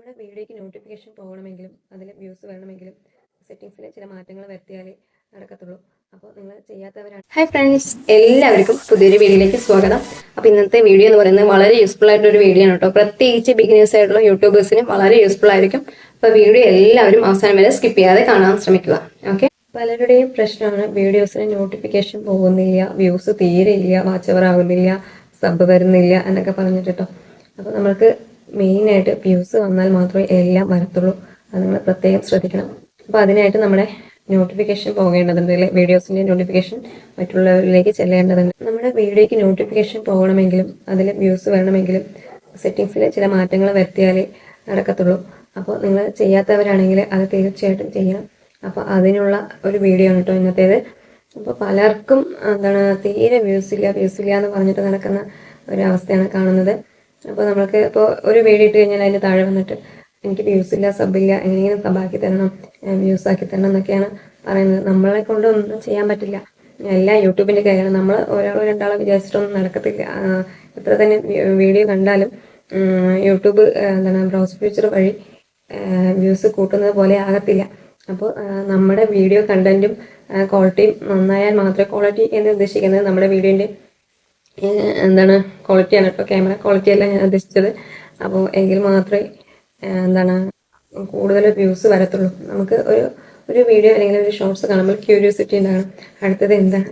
നമ്മുടെ വീഡിയോയ്ക്ക് നോട്ടിഫിക്കേഷൻ പോകണമെങ്കിലും അതിൽ വ്യൂസ് വരണമെങ്കിലും സെറ്റിംഗ്സിൽ ചില മാറ്റങ്ങൾ വരുത്തിയാലേ നടക്കത്തുള്ളൂ. അപ്പോൾ നിങ്ങൾ ചെയ്യാത്തവരാണ്. ഹായ് ഫ്രണ്ട്സ്, എല്ലാവർക്കും പുതിയൊരു വീഡിയോയിലേക്ക് സ്വാഗതം. അപ്പോൾ ഇന്നത്തെ വീഡിയോ എന്ന് പറയുന്നത് വളരെ യൂസ്ഫുൾ ആയിട്ടൊരു വീഡിയോ ആണ് കേട്ടോ. പ്രത്യേകിച്ച് ബിഗിനേഴ്സ് ആയിട്ടുള്ള യൂട്യൂബേഴ്സിന് വളരെ യൂസ്ഫുൾ ആയിരിക്കും. അപ്പോൾ വീഡിയോ എല്ലാവരും അവസാനം വരെ സ്കിപ്പ് ചെയ്യാതെ കാണാൻ ശ്രമിക്കുക. ഓക്കെ. പലരുടെയും പ്രശ്നമാണ് വീഡിയോസിന് നോട്ടിഫിക്കേഷൻ പോകുന്നില്ല, വ്യൂസ് തീരെ ഇല്ല, വാച്ച് അവർ ആവുന്നില്ല, സബ് വരുന്നില്ല എന്നൊക്കെ പറഞ്ഞിട്ട് കേട്ടോ. അപ്പോൾ നമ്മൾക്ക് മെയിനായിട്ട് വ്യൂസ് വന്നാൽ മാത്രമേ എല്ലാം വരത്തുള്ളൂ. അത് നിങ്ങൾ പ്രത്യേകം ശ്രദ്ധിക്കണം. അപ്പോൾ അതിനായിട്ട് നമ്മുടെ നോട്ടിഫിക്കേഷൻ പോകേണ്ടതുണ്ട്, അല്ലെ? വീഡിയോസിൻ്റെ നോട്ടിഫിക്കേഷൻ മറ്റുള്ളവരിലേക്ക് ചെല്ലേണ്ടതുണ്ട്. നമ്മുടെ വീഡിയോയ്ക്ക് നോട്ടിഫിക്കേഷൻ പോകണമെങ്കിലും അതിൽ വ്യൂസ് വരണമെങ്കിലും സെറ്റിങ്സിൽ ചില മാറ്റങ്ങൾ വരുത്തിയാലേ നടക്കത്തുള്ളൂ. അപ്പോൾ നിങ്ങൾ ചെയ്യാത്തവരാണെങ്കിൽ അത് തീർച്ചയായിട്ടും ചെയ്യണം. അപ്പോൾ അതിനുള്ള ഒരു വീഡിയോ ആണ് കേട്ടോ ഇന്നത്തേത്. അപ്പോൾ പലർക്കും തീരെ വ്യൂസ് ഇല്ല എന്ന് പറഞ്ഞിട്ട് നടക്കുന്ന ഒരവസ്ഥയാണ് കാണുന്നത്. അപ്പോൾ നമ്മൾക്ക് ഇപ്പോൾ ഒരു വീഡിയോ ഇട്ട് കഴിഞ്ഞാൽ അതിന് താഴെ വന്നിട്ട് എനിക്ക് വ്യൂസ് ഇല്ല, സബില്ല, എങ്ങനെയെങ്കിലും സബാക്കി തരണം, വ്യൂസ് ആക്കി തരണം എന്നൊക്കെയാണ് പറയുന്നത്. നമ്മളെ കൊണ്ടൊന്നും ചെയ്യാൻ പറ്റില്ല. എല്ലാം യൂട്യൂബിൻ്റെ കയ്യിലാണ്. നമ്മൾ ഒരാളോ രണ്ടാളോ വിചാരിച്ചിട്ടൊന്നും നടക്കത്തില്ല. എത്ര തന്നെ വീഡിയോ കണ്ടാലും യൂട്യൂബ് ബ്രൗസ് ഫീച്ചർ വഴി വ്യൂസ് കൂട്ടുന്നത് പോലെ ആകത്തില്ല. അപ്പോൾ നമ്മുടെ വീഡിയോ കണ്ടന്റും ക്വാളിറ്റിയും നന്നായാൽ മാത്രമേ, ക്വാളിറ്റി എന്ന് ഉദ്ദേശിക്കുന്നത് നമ്മുടെ വീഡിയോൻ്റെ ക്വാളിറ്റിയാണ് കേട്ടോ, ക്യാമറ ക്വാളിറ്റി അല്ല ഞാൻ ഉദ്ദേശിച്ചത്. അപ്പോൾ എങ്കിൽ മാത്രമേ കൂടുതൽ വ്യൂസ് വരത്തുള്ളൂ. നമുക്ക് ഒരു വീഡിയോ അല്ലെങ്കിൽ ഒരു ഷോർട്സ് കാണുമ്പോൾ ക്യൂരിയോസിറ്റി ഉണ്ടാകണം. അടുത്തത് എന്താണ്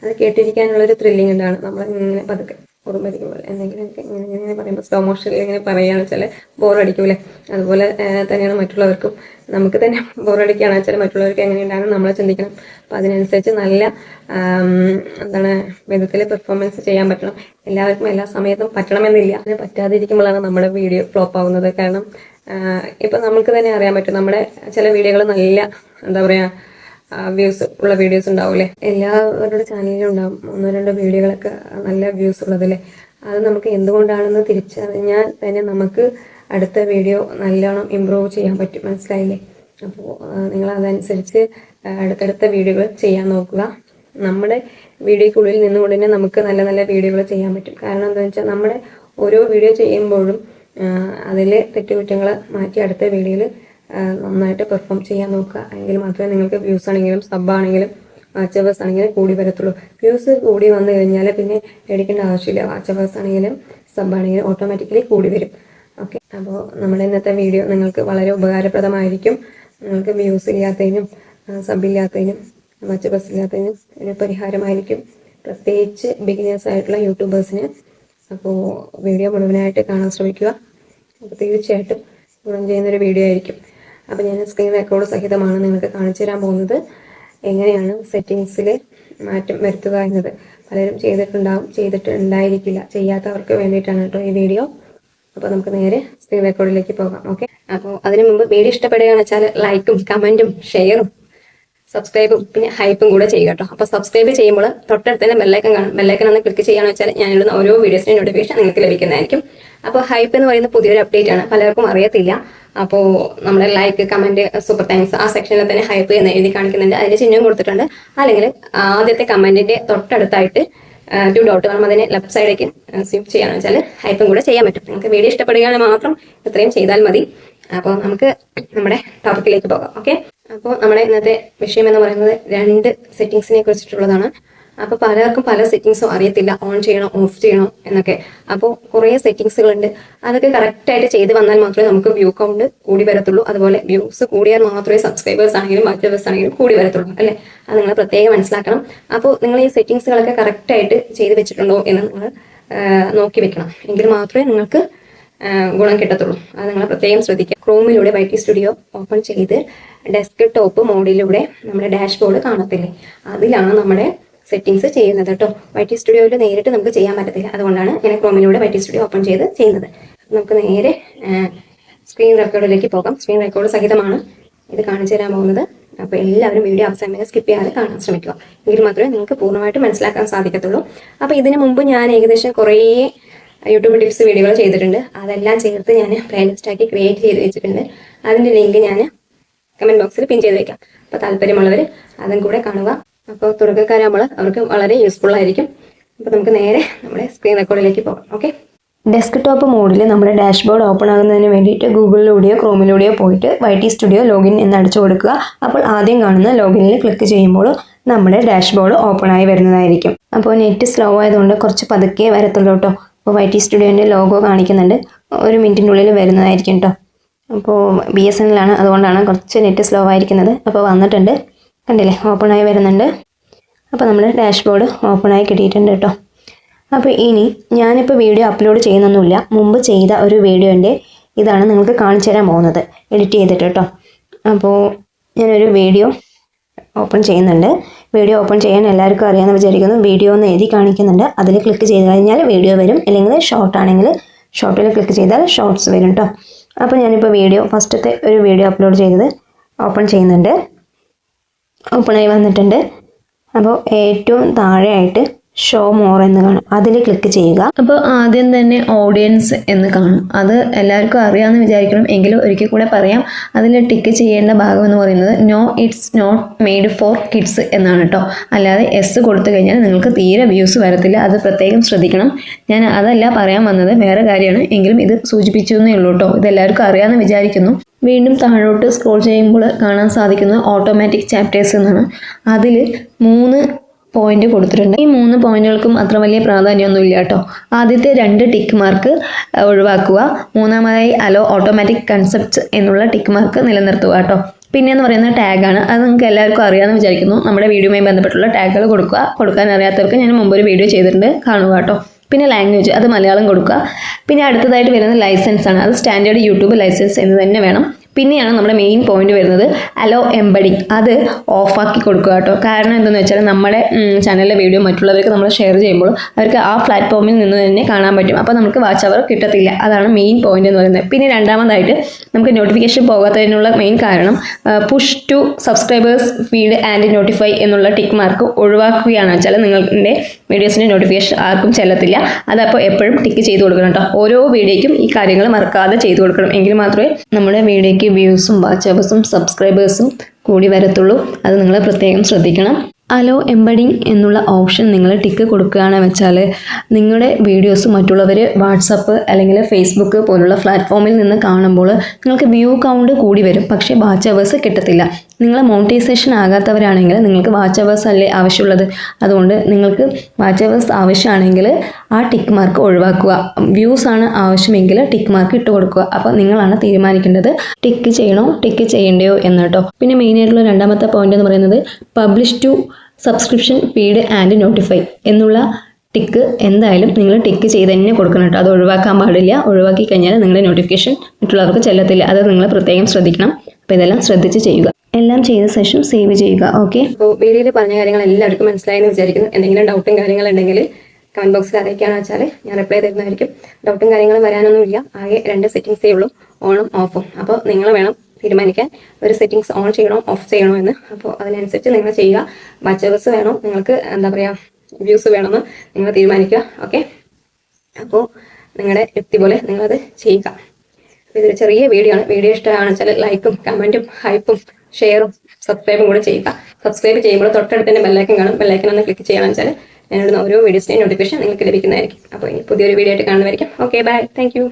അത് കേട്ടിരിക്കാനുള്ളൊരു ത്രില്ലിംഗ് ഉണ്ടാകണം. നമ്മൾ ഇങ്ങനെ പതുക്കെ ഓർമ്മയിരിക്കുമ്പോൾ എന്തെങ്കിലും ഇങ്ങനെ പറയുമ്പോൾ സ്ലോ മോഷനിൽ ഇങ്ങനെ പറയുകയാണെന്ന് വെച്ചാൽ ബോറടിക്കൂലേ? അതുപോലെ തന്നെയാണ് മറ്റുള്ളവർക്കും. നമുക്ക് തന്നെ ബോറടിക്കുകയാണെന്ന് വെച്ചാൽ മറ്റുള്ളവർക്ക് എങ്ങനെയുണ്ടാകും നമ്മൾ ചിന്തിക്കണം. അപ്പം അതിനനുസരിച്ച് നല്ല വിധത്തിൽ പെർഫോമൻസ് ചെയ്യാൻ പറ്റണം. എല്ലാവർക്കും എല്ലാ സമയത്തും പറ്റണമെന്നില്ല. അതിന് പറ്റാതിരിക്കുമ്പോഴാണ് നമ്മുടെ വീഡിയോ ഫ്ലോപ്പ് ആവുന്നത്. കാരണം ഇപ്പം നമുക്ക് തന്നെ അറിയാൻ പറ്റും, നമ്മുടെ ചില വീഡിയോകൾ നല്ല വ്യൂസ് ഉള്ള വീഡിയോസ് ഉണ്ടാവില്ലേ? എല്ലാവരുടെ ചാനലിലും ഉണ്ടാവും ഒന്നോ രണ്ടോ വീഡിയോകളൊക്കെ നല്ല വ്യൂസ് ഉള്ളതല്ലേ. അത് നമുക്ക് എന്തുകൊണ്ടാണെന്ന് തിരിച്ചറിഞ്ഞാൽ തന്നെ നമുക്ക് അടുത്ത വീഡിയോ നല്ലോണം ഇമ്പ്രൂവ് ചെയ്യാൻ പറ്റും. മനസ്സിലായില്ലേ? അപ്പോൾ നിങ്ങൾ അതനുസരിച്ച് അടുത്തടുത്ത വീഡിയോകൾ ചെയ്യാൻ നോക്കുക. നമ്മുടെ വീഡിയോക്കുള്ളിൽ നിന്നുകൊണ്ട് തന്നെ നമുക്ക് നല്ല നല്ല വീഡിയോകൾ ചെയ്യാൻ പറ്റും. കാരണം എന്താണെന്ന് വെച്ചാൽ നമ്മുടെ ഓരോ വീഡിയോ ചെയ്യുമ്പോഴും അതിൽ തെറ്റുകുറ്റങ്ങൾ മാറ്റി അടുത്ത വീഡിയോയിൽ നന്നായിട്ട് പെർഫോം ചെയ്യാൻ നോക്കുക. എങ്കിൽ മാത്രമേ നിങ്ങൾക്ക് വ്യൂസ് ആണെങ്കിലും സബ്ബാണെങ്കിലും വാച്ചവേഴ്സ് ആണെങ്കിലും കൂടി വരത്തുള്ളൂ. വ്യൂസ് കൂടി വന്നു കഴിഞ്ഞാൽ പിന്നെ പേടിക്കേണ്ട ആവശ്യമില്ല. വാച്ചവേഴ്സ് ആണെങ്കിലും സബ്ബാണെങ്കിലും ഓട്ടോമാറ്റിക്കലി കൂടി വരും. ഓക്കെ. അപ്പോൾ നമ്മുടെ ഇന്നത്തെ വീഡിയോ നിങ്ങൾക്ക് വളരെ ഉപകാരപ്രദമായിരിക്കും. നിങ്ങൾക്ക് വ്യൂസ് ഇല്ലാത്തതിനും സബില്ലാത്തതിനും വാച്ചവേഴ്സ് ഇല്ലാത്തതിനും ഒരു പരിഹാരമായിരിക്കും, പ്രത്യേകിച്ച് ബിഗിനേഴ്സ് ആയിട്ടുള്ള യൂട്യൂബേഴ്സിന്. അപ്പോൾ വീഡിയോ മുഴുവനായിട്ട് കാണാൻ ശ്രമിക്കുക. അപ്പോൾ തീർച്ചയായിട്ടും ഗുണം ചെയ്യുന്നൊരു വീഡിയോ ആയിരിക്കും. അപ്പോൾ ഞാൻ സ്ക്രീൻ റെക്കോർഡ് സഹിതമാണ് നിങ്ങൾക്ക് കാണിച്ചു തരാൻ പോകുന്നത് എങ്ങനെയാണ് സെറ്റിങ്സിൽ മാറ്റം വരുത്തുക എന്നത്. പലരും ചെയ്തിട്ടുണ്ടായിരിക്കില്ല. ചെയ്യാത്തവർക്ക് വേണ്ടിയിട്ടാണ് കേട്ടോ ഈ വീഡിയോ. അപ്പോൾ നമുക്ക് നേരെ സ്ക്രീൻ റെക്കോർഡിലേക്ക് പോകാം. ഓക്കെ. അപ്പോൾ അതിനു മുമ്പ് വീഡിയോ ഇഷ്ടപ്പെടുകയാണെന്ന് വെച്ചാൽ ലൈക്കും കമൻറ്റും ഷെയറും സബ്സ്ക്രൈബും പിന്നെ ഹൈപ്പും കൂടെ ചെയ്യുക കേട്ടോ. അപ്പോൾ സബ്സ്ക്രൈബ് ചെയ്യുമ്പോൾ തൊട്ടടുത്ത് തന്നെ ബെല്ലൈക്കൺ കാണും. ബെല്ലൈക്കൺ ഒന്ന് ക്ലിക്ക് ചെയ്യുകയാണെന്ന് വെച്ചാൽ ഞാനിടുന്ന ഓരോ വീഡിയോസിൻ്റെ നോട്ടിഫിക്കേഷൻ നിങ്ങൾക്ക് ലഭിക്കുന്നതായിരിക്കും. അപ്പോൾ ഹൈപ്പ് എന്ന് പറയുന്ന പുതിയൊരു അപ്ഡേറ്റ് ആണ്, പലർക്കും അറിയത്തില്ല. അപ്പോൾ നമ്മുടെ ലൈക്ക്, കമൻറ്റ്, സൂപ്പർ താങ്ക്സ് ആ സെക്ഷനിൽ തന്നെ ഹൈപ്പ് എന്ന് എഴുതി കാണിക്കുന്നുണ്ട്. അതിന് ചിഹ്നം കൊടുത്തിട്ടുണ്ട്. അല്ലെങ്കിൽ ആദ്യത്തെ കമൻറ്റിൻ്റെ തൊട്ടടുത്തായിട്ട് 2 ഡോട്ട് കാണും. അതിനെ ലെഫ്റ്റ് സൈഡിലേക്ക് സ്വിപ്പ് ചെയ്യുകയാണെന്ന് വെച്ചാൽ ഹൈപ്പും കൂടെ ചെയ്യാൻ പറ്റും. നിങ്ങൾക്ക് വീഡിയോ ഇഷ്ടപ്പെടുകയാണെങ്കിൽ മാത്രം ഇത്രയും ചെയ്താൽ മതി. അപ്പോൾ നമുക്ക് നമ്മുടെ ടോപ്പിക്കിലേക്ക് പോകാം. ഓക്കെ. അപ്പോൾ നമ്മുടെ ഇന്നത്തെ വിഷയം എന്ന് പറയുന്നത് 2 സെറ്റിങ്സിനെ കുറിച്ചിട്ടുള്ളതാണ്. അപ്പോൾ പലർക്കും പല സെറ്റിങ്സും അറിയത്തില്ല, ഓൺ ചെയ്യണോ ഓഫ് ചെയ്യണോ എന്നൊക്കെ. അപ്പോൾ കുറേ സെറ്റിങ്സുകളുണ്ട്. അതൊക്കെ കറക്റ്റായിട്ട് ചെയ്ത് വന്നാൽ മാത്രമേ നമുക്ക് വ്യൂ കൗണ്ട് കൂടി വരത്തുള്ളൂ. അതുപോലെ വ്യൂസ് കൂടിയാൽ മാത്രമേ സബ്സ്ക്രൈബേഴ്സ് ആണെങ്കിലും വാച്ചവേഴ്സ് ആണെങ്കിലും കൂടി വരത്തുള്ളൂ, അല്ലേ? അത് നിങ്ങൾ പ്രത്യേകം മനസ്സിലാക്കണം. അപ്പോൾ നിങ്ങൾ ഈ സെറ്റിങ്സുകളൊക്കെ കറക്റ്റായിട്ട് ചെയ്ത് വെച്ചിട്ടുണ്ടോ എന്ന് നിങ്ങൾ നോക്കി വെക്കണം. എങ്കിൽ മാത്രമേ നിങ്ങൾക്ക് ഗുണം കിട്ടത്തുള്ളൂ. അത് നിങ്ങൾ പ്രത്യേകം ശ്രദ്ധിക്കുക. ക്രോമിലൂടെ YT സ്റ്റുഡിയോ ഓപ്പൺ ചെയ്ത് ഡെസ്ക് ടോപ്പ് മോഡിലൂടെ നമ്മുടെ ഡാഷ്ബോർഡ് കാണത്തില്ലേ, അതിലാണ് നമ്മുടെ സെറ്റിങ്സ് ചെയ്യുന്നത് കേട്ടോ. YT സ്റ്റുഡിയോയിൽ നേരിട്ട് നമുക്ക് ചെയ്യാൻ പറ്റത്തില്ല. അതുകൊണ്ടാണ് ഇങ്ങനെ ക്രോമിലൂടെ YT സ്റ്റുഡിയോ ഓപ്പൺ ചെയ്ത് ചെയ്യുന്നത്. നമുക്ക് നേരെ സ്ക്രീൻ റെക്കോർഡിലേക്ക് പോകാം. സ്ക്രീൻ റെക്കോർഡ് സഹിതമാണ് ഇത് കാണിച്ചു തരാൻ പോകുന്നത്. അപ്പോൾ എല്ലാവരും വീഡിയോ അവസാനം വരെ സ്കിപ്പ് ചെയ്യാതെ കാണാൻ ശ്രമിക്കുക. എങ്കിൽ മാത്രമേ നിങ്ങൾക്ക് പൂർണ്ണമായിട്ട് മനസ്സിലാക്കാൻ സാധിക്കത്തുള്ളൂ. അപ്പോൾ ഇതിനു മുമ്പ് ഞാൻ ഏകദേശം കുറേ യൂട്യൂബ് ടിപ്സ് വീഡിയോകൾ ചെയ്തിട്ടുണ്ട്. അതെല്ലാം ചേർത്ത് ഞാൻ പ്ലേലിസ്റ്റ് ആക്കി ക്രിയേറ്റ് ചെയ്ത് വെച്ചിട്ടുണ്ട്. അതിൻ്റെ ലിങ്ക് ഞാൻ കമൻറ്റ് ബോക്സിൽ പിൻ ചെയ്ത് വെക്കാം. അപ്പോൾ താല്പര്യമുള്ളവർ അതും കൂടെ കാണുക. അപ്പോൾ തുടക്കക്കാരാകുമ്പോൾ അവർക്ക് വളരെ യൂസ്ഫുൾ ആയിരിക്കും. അപ്പോൾ നമുക്ക് നേരെ നമ്മുടെ സ്ക്രീൻ റെക്കോർഡിലേക്ക് പോകാം. ഓക്കെ. ഡെസ്ക്ടോപ്പ് മോഡിൽ നമ്മുടെ ഡാഷ്ബോർഡ് ഓപ്പൺ ആകുന്നതിന് വേണ്ടിയിട്ട് ഗൂഗിളിലൂടെയോ ക്രോമിലൂടെയോ പോയിട്ട് YT സ്റ്റുഡിയോ ലോഗിൻ എന്ന് അടിച്ചു കൊടുക്കുക. അപ്പോൾ ആദ്യം കാണുന്ന ലോഗിനിൽ ക്ലിക്ക് ചെയ്യുമ്പോൾ നമ്മുടെ ഡാഷ്ബോർഡ് ഓപ്പൺ ആയി വരുന്നതായിരിക്കും. അപ്പോൾ നെറ്റ് സ്ലോ ആയതുകൊണ്ട് കുറച്ച് പതുക്കെ വരത്തുള്ളൂ കേട്ടോ. അപ്പോൾ YT സ്റ്റുഡിയോൻ്റെ ലോഗോ കാണിക്കുന്നുണ്ട്, 1 മിനിറ്റിനുള്ളിൽ വരുന്നതായിരിക്കും കേട്ടോ. അപ്പോൾ BSNL ആണ്, അതുകൊണ്ടാണ് കുറച്ച് നെറ്റ് സ്ലോ ആയിരിക്കുന്നത്. അപ്പോൾ വന്നിട്ടുണ്ട്, കണ്ടില്ലേ, ഓപ്പൺ ആയി വരുന്നുണ്ട്. അപ്പോൾ നമ്മുടെ ഡാഷ്ബോർഡ് ഓപ്പൺ ആയി കിട്ടിയിട്ടുണ്ട് കേട്ടോ. അപ്പോൾ ഇനി ഞാനിപ്പോൾ വീഡിയോ അപ്ലോഡ് ചെയ്യുന്നൊന്നുമില്ല, മുമ്പ് ചെയ്ത ഒരു വീഡിയോൻ്റെ ഇതാണ് നിങ്ങൾക്ക് കാണിച്ചു തരാൻ പോകുന്നത്, എഡിറ്റ് ചെയ്തിട്ട് കേട്ടോ. അപ്പോൾ ഞാനൊരു വീഡിയോ ഓപ്പൺ ചെയ്യുന്നുണ്ട്. വീഡിയോ ഓപ്പൺ ചെയ്യാൻ എല്ലാവർക്കും അറിയാമെന്ന് വിചാരിക്കുന്നു. വീഡിയോ എന്ന് എഴുതി കാണിക്കുന്നുണ്ട്, അതിൽ ക്ലിക്ക് ചെയ്ത് കഴിഞ്ഞാൽ വീഡിയോ വരും. അല്ലെങ്കിൽ ഷോർട്ട് ആണെങ്കിൽ ഷോർട്ടിൽ ക്ലിക്ക് ചെയ്താൽ ഷോർട്ട്സ് വരും കേട്ടോ. അപ്പോൾ ഞാനിപ്പോൾ വീഡിയോ ഫസ്റ്റത്തെ ഒരു വീഡിയോ അപ്ലോഡ് ചെയ്തത് ഓപ്പൺ ചെയ്യുന്നുണ്ട്. ഓപ്പണായി വന്നിട്ടുണ്ട്. അപ്പോൾ ഏറ്റവും താഴെയായിട്ട് ഷോ മോർ എന്ന് കാണും, അതിൽ ക്ലിക്ക് ചെയ്യുക. അപ്പോൾ ആദ്യം തന്നെ ഓഡിയൻസ് എന്ന് കാണും, അത് എല്ലാവർക്കും അറിയാമെന്ന് വിചാരിക്കണം, എങ്കിലും ഒരിക്കൽ കൂടെ പറയാം. അതിൽ ടിക്ക് ചെയ്യേണ്ട ഭാഗം എന്ന് പറയുന്നത് no it's not made for kids എന്നാണ് കേട്ടോ. അല്ലാതെ എസ് കൊടുത്തു കഴിഞ്ഞാൽ നിങ്ങൾക്ക് തീരെ വ്യൂസ് വരത്തില്ല, അത് പ്രത്യേകം ശ്രദ്ധിക്കണം. ഞാൻ അതല്ല പറയാൻ വന്നത്, വേറെ കാര്യമാണ്, എങ്കിലും ഇത് സൂചിപ്പിച്ചു എന്നേ ഉള്ളൂ കേട്ടോ. ഇത് എല്ലാവർക്കും അറിയാമെന്ന് വിചാരിക്കുന്നു. വീണ്ടും താഴോട്ട് സ്ക്രോൾ ചെയ്യുമ്പോൾ കാണാൻ സാധിക്കുന്നത് ഓട്ടോമാറ്റിക് ചാപ്റ്റേഴ്സ് എന്നാണ്. അതിൽ 3 പോയിന്റ് കൊടുത്തിട്ടുണ്ട്. ഈ 3 പോയിന്റുകൾക്കും അത്ര വലിയ പ്രാധാന്യമൊന്നുമില്ല കേട്ടോ. ആദ്യത്തെ 2 ടിക്ക് മാർക്ക് ഒഴിവാക്കുക, മൂന്നാമതായി അലോ ഓട്ടോമാറ്റിക് കൺസെപ്റ്റ്സ് എന്നുള്ള ടിക്ക് മാർക്ക് നിലനിർത്തുക കേട്ടോ. പിന്നെയെന്ന് പറയുന്നത് ടാഗാണ്, അത് നിങ്ങൾക്ക് എല്ലാവർക്കും അറിയാമെന്ന് വിചാരിക്കുന്നു. നമ്മുടെ വീഡിയോയുമായി ബന്ധപ്പെട്ടുള്ള ടാഗുകൾ കൊടുക്കുക. കൊടുക്കാൻ അറിയാത്തവർക്ക് ഞാൻ മുമ്പൊരു വീഡിയോ ചെയ്തിട്ടുണ്ട്, കാണുക കേട്ടോ. പിന്നെ ലാംഗ്വേജ്, അത് മലയാളം കൊടുക്കുക. പിന്നെ അടുത്തതായിട്ട് വരുന്നത് ലൈസൻസ് ആണ്, അത് സ്റ്റാൻഡേർഡ് യൂട്യൂബ് ലൈസൻസ് എന്ന് തന്നെ വേണം. പിന്നെയാണ് നമ്മുടെ മെയിൻ പോയിന്റ് വരുന്നത് അലോ എംബഡിങ്, അത് ഓഫാക്കി കൊടുക്കുക കേട്ടോ. കാരണം എന്തെന്ന് വെച്ചാൽ നമ്മുടെ ചാനലിലെ വീഡിയോ മറ്റുള്ളവർക്ക് നമ്മൾ ഷെയർ ചെയ്യുമ്പോൾ അവർക്ക് ആ പ്ലാറ്റ്ഫോമിൽ നിന്ന് തന്നെ കാണാൻ പറ്റും, അപ്പോൾ നമുക്ക് വാച്ച് അവർ കിട്ടത്തില്ല. അതാണ് മെയിൻ പോയിന്റ് എന്ന് പറയുന്നത്. പിന്നെ രണ്ടാമതായിട്ട് നമുക്ക് നോട്ടിഫിക്കേഷൻ പോകാത്തതിനുള്ള മെയിൻ കാരണം push to subscribers feed and notify എന്നുള്ള ടിക്ക് മാർക്ക് ഒഴിവാക്കുകയാണ് വെച്ചാൽ നിങ്ങളുടെ വീഡിയോസിൻ്റെ നോട്ടിഫിക്കേഷൻ ആർക്കും ചെല്ലത്തില്ല. അതപ്പോൾ എപ്പോഴും ടിക്ക് ചെയ്ത് കൊടുക്കണം കേട്ടോ. ഓരോ വീഡിയോയ്ക്കും ഈ കാര്യങ്ങൾ മറക്കാതെ ചെയ്ത് കൊടുക്കണം, എങ്കിൽ മാത്രമേ നമ്മുടെ വീഡിയോയ്ക്ക് വ്യൂസും വാച്ച് അവേഴ്സും സബ്സ്ക്രൈബേഴ്സും കൂടി വരത്തുള്ളൂ. അത് നിങ്ങൾ പ്രത്യേകം ശ്രദ്ധിക്കണം. അലോ എംബഡിങ് എന്നുള്ള ഓപ്ഷൻ നിങ്ങൾ ടിക്ക് കൊടുക്കുകയാണെന്ന് വെച്ചാൽ നിങ്ങളുടെ വീഡിയോസ് മറ്റുള്ളവർ വാട്സപ്പ് അല്ലെങ്കിൽ ഫേസ്ബുക്ക് പോലുള്ള പ്ലാറ്റ്ഫോമിൽ നിന്ന് കാണുമ്പോൾ നിങ്ങൾക്ക് വ്യൂ കൗണ്ട് കൂടി വരും, പക്ഷേ വാച്ച് അവേഴ്സ് കിട്ടത്തില്ല. നിങ്ങൾ മോണിറ്റൈസേഷൻ ആകാത്തവരാണെങ്കിൽ നിങ്ങൾക്ക് വാച്ച് അവേഴ്സ് അല്ലേ ആവശ്യമുള്ളത്, അതുകൊണ്ട് നിങ്ങൾക്ക് വാച്ച് അവേഴ്സ് ആവശ്യമാണെങ്കിൽ ആ ടിക്ക് മാർക്ക് ഒഴിവാക്കുക. വ്യൂസ് ആണ് ആവശ്യമെങ്കിൽ ടിക്ക് മാർക്ക് ഇട്ട് കൊടുക്കുക. അപ്പോൾ നിങ്ങളാണ് തീരുമാനിക്കേണ്ടത് ടിക്ക് ചെയ്യണോ ടിക്ക് ചെയ്യണ്ടയോ എന്ന് കേട്ടോ. പിന്നെ മെയിനായിട്ടുള്ള രണ്ടാമത്തെ പോയിന്റ് എന്ന് പറയുന്നത് publish to subscription feed and notify എന്നുള്ള ടിക്ക് എന്തായാലും നിങ്ങൾ ടിക്ക് ചെയ്ത് തന്നെ കൊടുക്കണം കേട്ടോ. അത് ഒഴിവാക്കാൻ പാടില്ല. ഒഴിവാക്കി കഴിഞ്ഞാൽ നിങ്ങളുടെ നോട്ടിഫിക്കേഷൻ മറ്റുള്ളവർക്ക് ചെല്ലത്തില്ല. അത് നിങ്ങൾ പ്രത്യേകം ശ്രദ്ധിക്കണം. അപ്പോൾ ഇതെല്ലാം ശ്രദ്ധിച്ച് ചെയ്യുക. എല്ലാം ചെയ്ത ശേഷം സേവ് ചെയ്യുക. ഓക്കെ, അപ്പോൾ വീഡിയോയിൽ പറഞ്ഞ കാര്യങ്ങൾ എല്ലാവർക്കും മനസ്സിലായെന്ന് വിചാരിക്കുന്നു. എന്തെങ്കിലും ഡൗട്ടും കാര്യങ്ങളുണ്ടെങ്കിൽ കമൻറ്റ് ബോക്സിൽ അറിയിക്കുകയാണെന്ന് വെച്ചാൽ ഞാൻ റിപ്ലൈ തരുന്നതായിരിക്കും. ഡൗട്ടും കാര്യങ്ങളും വരാനൊന്നുമില്ല, ആകെ 2 സെറ്റിങ്സേ ഉള്ളൂ, ഓണും ഓഫും. അപ്പോൾ നിങ്ങൾ വേണം തീരുമാനിക്കാൻ ഒരു സെറ്റിങ്സ് ഓൺ ചെയ്യണോ ഓഫ് ചെയ്യണോ എന്ന്. അപ്പോൾ അതിനനുസരിച്ച് നിങ്ങൾ ചെയ്യുക. വാച്ച് അവേഴ്സ് വേണോ, നിങ്ങൾക്ക് എന്താ പറയുക വ്യൂസ് വേണമെന്ന് നിങ്ങൾ തീരുമാനിക്കുക. ഓക്കെ, അപ്പോൾ നിങ്ങളുടെ യുക്തി പോലെ നിങ്ങളത് ചെയ്യുക. അപ്പോൾ ഇതൊരു ചെറിയ വീഡിയോ ആണ്. വീഡിയോ ഇഷ്ടമാണെന്ന് വെച്ചാൽ ലൈക്കും കമൻറ്റും ഹൈപ്പും ഷെയറും സബ്സ്ക്രൈബും കൂടെ ചെയ്യുക. സബ്സ്ക്രൈബ് ചെയ്യുമ്പോൾ തൊട്ടടുത്ത് തന്നെ ബെല്ലൈക്കൻ കാണും. ബെല്ലൈക്കൻ ഒന്ന് ക്ലിക്ക് ചെയ്യണമെന്ന് വെച്ചാൽ ഞാനിടുന്ന ഓരോ വീഡിയോസിൻ്റെയും നോട്ടിഫിക്കേഷൻ നിങ്ങൾക്ക് ലഭിക്കുന്നതായിരിക്കും. അപ്പോൾ ഇനി പുതിയൊരു വീഡിയോ ആയിട്ട് കാണുന്നതായിരിക്കും. Okay, bye, thank U.